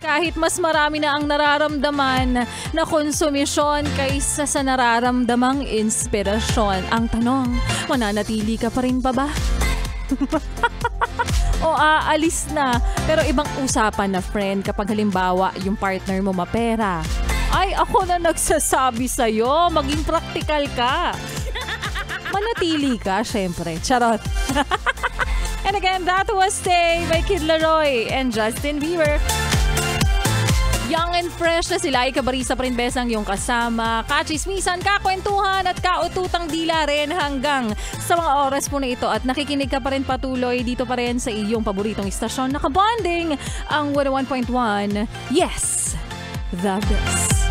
Kahit mas marami na ang nararamdaman na konsumisyon kaysa sa nararamdamang inspirasyon. Ang tanong, mananatili ka pa rin ba? O aalis na? Pero ibang usapan na friend kapag halimbawa yung partner mo mapera. Ay, ako na nagsasabi sa'yo, maging praktikal ka. Manatili ka, syempre. Charot. And again, that was Stay by Kid Laroi and Justin Bieber. Young and fresh na sila, ikabarisa pa rin besang yung kasama, kachismisan, kakwentuhan at kaututang dila rin hanggang sa mga oras po na ito at nakikinig ka pa rin patuloy dito pa rin sa iyong paboritong istasyon na kabonding ang 101.1. Yes, the best.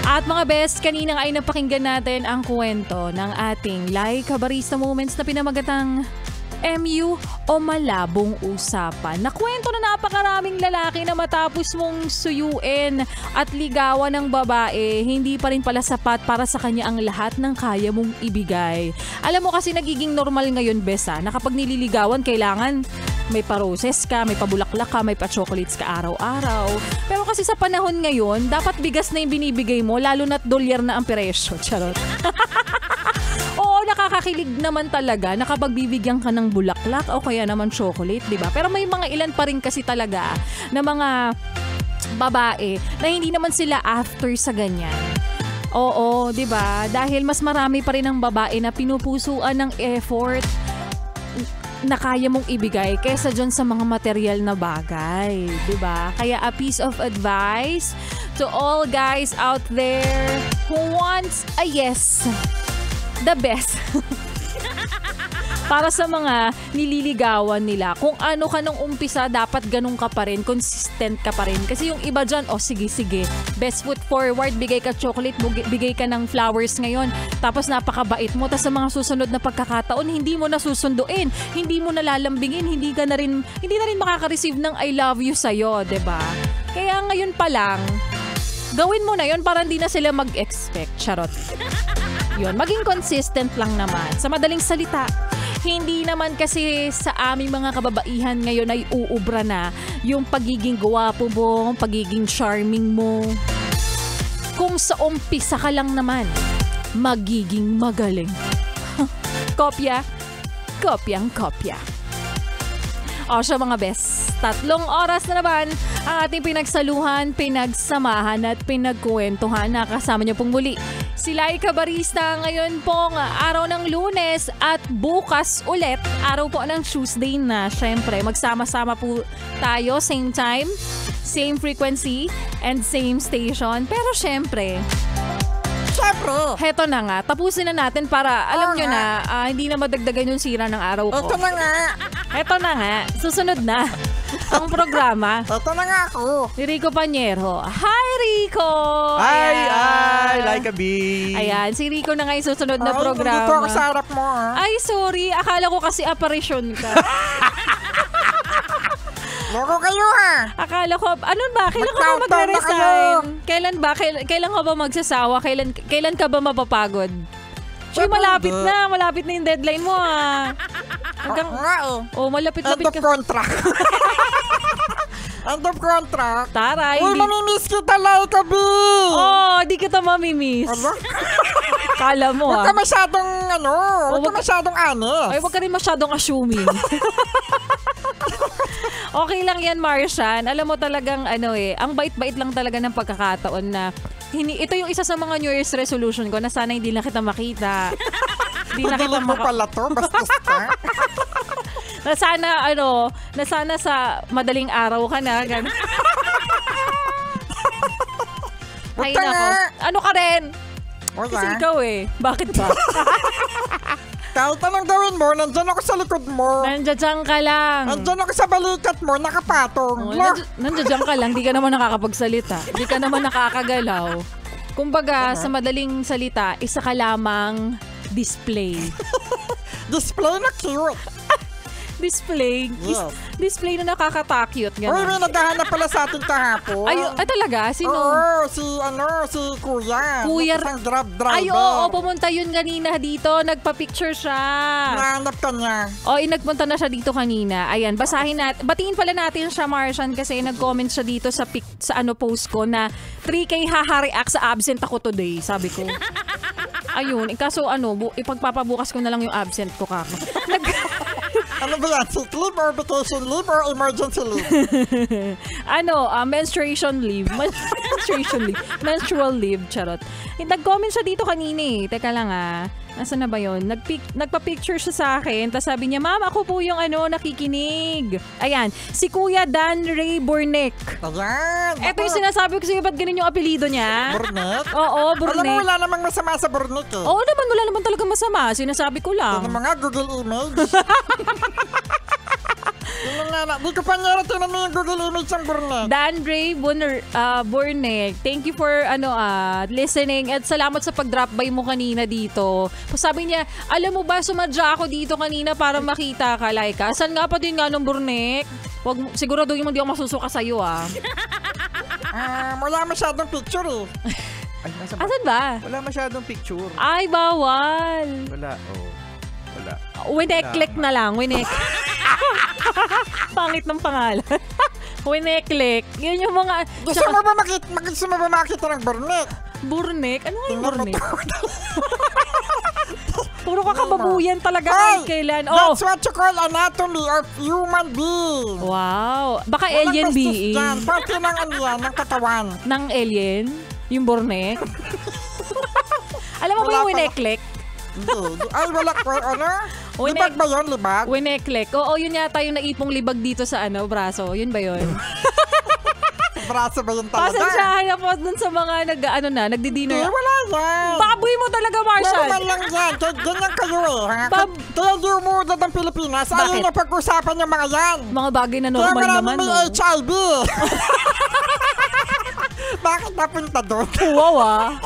At mga best, kanina ay napakinggan natin ang kwento ng ating Like Kabarista Moments na pinamagatang MU o malabong usapan. Nakwento na napakaraming lalaki na matapos mong suyuin at ligawan ng babae, hindi pa rin pala sapat para sa kanya ang lahat ng kaya mong ibigay. Alam mo kasi nagiging normal ngayon, Besa, na kapag nililigawan, kailangan may pa-roses ka, may pabulaklak ka, may pa-chocolates ka araw-araw. Pero kasi sa panahon ngayon, dapat bigas na yung binibigay mo, lalo na't dolyar na ang presyo. Charot. Oo, nakakakilig naman talaga na kapag bibigyan ka ng bulaklak o kaya naman chocolate, di ba? Pero may mga ilan pa rin kasi talaga na mga babae na hindi naman sila after sa ganyan. Oo, di ba? Dahil mas marami pa rin ang babae na pinupusuan ng effort na kaya mong ibigay kaysa dyan sa mga material na bagay, di ba? Kaya a piece of advice to all guys out there who wants a yes, the best. Para sa mga nililigawan nila, kung ano ka nung umpisa, dapat ganun ka pa rin, consistent ka pa rin. Kasi yung iba dyan, sige, best foot forward, bigay ka chocolate, bigay ka ng flowers ngayon, tapos napakabait mo, tapos sa mga susunod na pagkakataon, hindi mo na susunduin, hindi mo na lalambingin, hindi na rin makaka-receive ng I love you sa'yo, diba? Kaya ngayon pa lang, gawin mo na yun para hindi na sila mag-expect. Charot. Yun, maging consistent lang naman. Sa madaling salita, hindi naman kasi sa aming mga kababaihan ngayon ay uubra na yung pagiging gwapo mo, pagiging charming mo. Kung sa umpisa ka lang naman, magiging magaling. Kopya, kopyang-kopya. O siya mga best, 3 oras na naman ang ating pinagsaluhan, pinagsamahan at pinagkwentuhan. Nakasama niyo pong muli sila Kabarista ngayon pong araw ng Lunes at bukas ulit araw po ng Tuesday na. Syempre magsama-sama po tayo, same time, same frequency and same station. Pero syempre heto na nga, tapusin na natin para alam nyo na hindi na madagdagan yung sira ng araw ko. Heto na nga, susunod na ang programa. Heto na nga ako. Ni Rico Pañero. Hi Rico! Ay, like a bee. Ayan, si Rico na nga yung susunod na programa. Dito ako sa harap mo. Ay, sorry. Akala ko kasi apparition ka. Loko kayo Akala ko, ano ba? Kailan ka ba magre-resign? Kailan ka ba magsasawa? Kailan ka ba mapapagod? Uy, malapit na yung deadline mo malapit End of ka. contract. End of contract. Taray. Uy, mamimiss kita, like a bee. Di kita mamimiss. Kala mo Huwag ka masyadong huwag ka masyadong honest. Ay, huwag ka rin masyadong assuming. Okay lang yan, Marshan. Alam mo talagang ang bait-bait lang talaga ng pagkakataon na ito yung isa sa mga New Year's resolution ko na sana hindi na kita makita. Hindi na kita mo pala to, bastos ka. na sana sa madaling araw ka na. Ay, nako. Ano ka rin? Kasi ikaw Bakit ba? Kahit anong gawin mo, nandyan ako sa likod mo. Nandiyan ka lang. Nandyan ako sa balikat mo, nakapatong. Nandiyan ka lang, di ka naman nakakapagsalita. Di ka naman nakakagalaw. Kumbaga, sa madaling salita, isa ka lamang display. Display na cute. Display. Yes. Display na nakakatakot. Uy, may naghahanap pala sa atin kahapon. Ay, talaga? Sino? Oo, si Kuya. Kuya. Isang driver. Ay, oo, pumunta yun kanina dito. Nagpa-picture siya. Nahanap ka niya. Nagpunta na siya dito kanina. Ayan, basahin natin. Batiin pala natin siya, Martian, kasi nag-comment siya dito sa post ko na 3K haha-react sa absent ako today, sabi ko. Ayun, kaso ipagpapabukas ko na lang yung absent ko kako. Ano ba yan? Sick leave or vacation leave or emergency leave? Menstruation leave. Menstruation leave. Menstrual leave, charot. Nag-comment siya dito kanina eh. Teka lang Nasaan na ba yun? Nagpa-picture siya sa akin. Tapos sabi niya, Ma'am, ako po yung nakikinig. Ayan, si Kuya Dan Ray Burnek. Ayan. Ito yung sinasabi ko sa'yo, ba't ganun yung apelido niya? Burnek? Oo, Burnek. Alam mo, wala namang masama sa Burnek eh. Oo naman, wala naman talaga masama. Sinasabi ko lang. Yan ang mga Google image. Di ko pa narating naman yung Google image ng Burnek. Dan Ray Burnek, thank you for listening at salamat sa pag-drop by mo kanina dito. Sabi niya, alam mo ba, sumadya ako dito kanina para makita ka, Laika. Saan nga pa din nga ng Burnek? Siguraduhin mo di ako masusuka sa'yo Wala masyadong picture eh. Ay, asan ba? Wala masyadong picture. Ay, bawal. Wala, wala. Winek-click na lang, winek. Pangit ng pangalan. Winek-click. Yun yung mga... Gusto mo ba makita ng Burnek? Burnek? Ano nga yung Burnek? Puro kakababuyan talaga kailan. That's what you call anatomy of human being. Wow. Baka alien being. Parte ng katawan. Ng alien? Yung Burnek? Alam mo ba yung winek-click? Ay, wala ko. Libag ba yun? Libag? Winek-click. Oo, yun yata yung naipong libag dito sa braso. Yun ba yun? Braso ba yun talaga? Pasensyahan na po dun sa mga nagdi-dinner. Wala yan. Baboy mo talaga, Marshall. Normal lang yan. Ganyan kayo eh. Kaya di umuudad ng Pilipinas. Ayaw niya pag-usapan yung mga yan. Mga bagay na normal naman. Kaya marami may HIV. Bakit napunta doon? Wow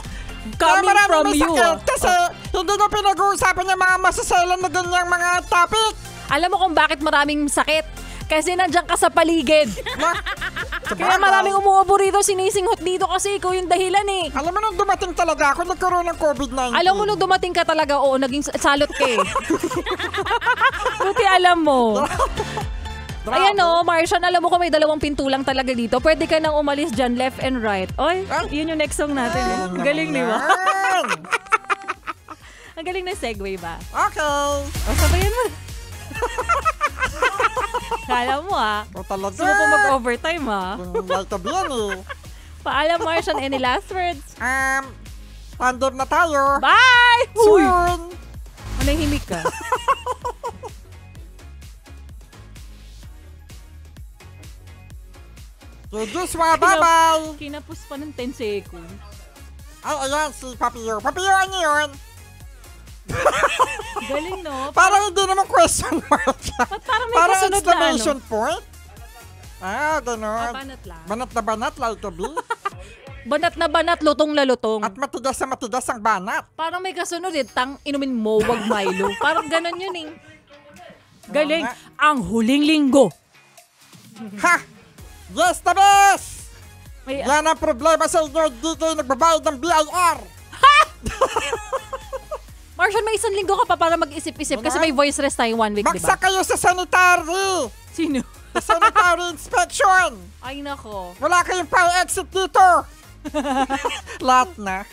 Coming from you. Kasi hindi na pinag-uusapan yung mga masaselan na ganyang mga topic. Alam mo kung bakit maraming sakit? Kasi nandiyan ka sa paligid. Kaya maraming umuubo rito, sinisinghot dito kasi ikaw yung dahilan eh. Alam mo nung dumating talaga ako, nagkaroon ng COVID-19. Alam mo nung dumating ka talaga, naging salot ka eh. Buti alam mo. Ayan Martian, alam mo kung may 2 pintulang talaga dito. Pwede ka nang umalis dyan, left and right. Yun yung next song natin. Galing, di ba? Ang galing na segue ba? Okay. Sabayan mo. Kala mo talaga. Gusto mo pa mag-overtime Like to be Paalam, Martian, any last words? Tandem na tayo. Bye! Soon! Manahimik ka. Joshua, bye-bye! Kinapos pa ng 10 seconds. Ay, ayan, si Papio. Papio, ano yun? Galing, no? Parang hindi naman question mark. Parang may parang kasunod exclamation na point? Ganon. banat lang. Banat na banat, like to be. Banat na banat, lutong na lutong. At matigas na matigas ang banat. Parang may kasunod inumin mo, wag Milo. Parang ganon yun eh. Galing. Ang huling linggo. Ha! Yes, the best! May, Yan ang problema sa inyo, dito yung nagbabayad ng BIR. Martian, may 1 linggo ka pa para mag-isip-isip kasi may voice rest tayo 1 week, diba? Bagsak kayo sa sanitary! Sino? Sa sanitary inspection! Ay, nako. Wala kayong fire exit dito! Lahat na.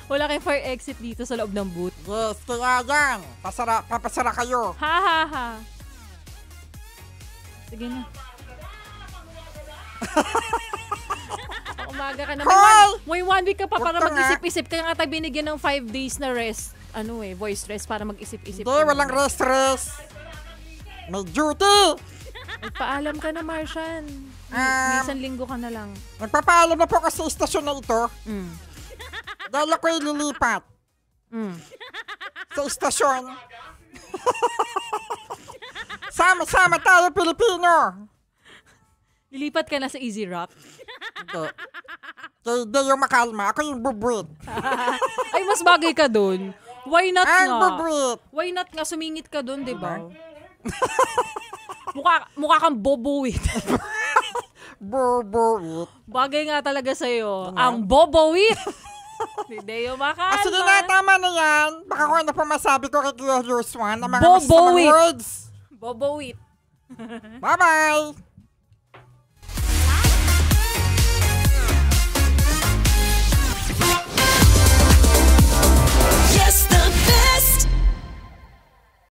Wala kayong fire exit dito sa loob ng booth. Yes, kaya yan. Papasara kayo. Ha. Sige na. Umaga ka na. May 1 week ka pa para mag-isip-isip. Kaya nga tayo binigyan ng 5 days na rest. Voice rest para mag-isip-isip. Hindi, walang rest. May duty! Paalam ka na, Martian. May 1 linggo ka na lang. Nagpapaalam na po kasi istasyon na ito. Dahil ako'y lilipat. Sa istasyon. Sama-sama tayo, Pilipino! Lilipat ka na sa Easy Rock? Hindi yung makalma. Ako yung bubwit. Ay, mas bagay ka dun. Why not nga? Ang bubwit. Why not nga? Sumingit ka dun, di ba? Mukha kang boboit. Boboit. Bagay nga talaga sa'yo. Ang boboit. Ni Deo Makalma. Sige na, tama na yan. Baka kung ano pa masabi ko kay Kuya Joshua na mga Boboit. masamang words. Boboit. Bye-bye.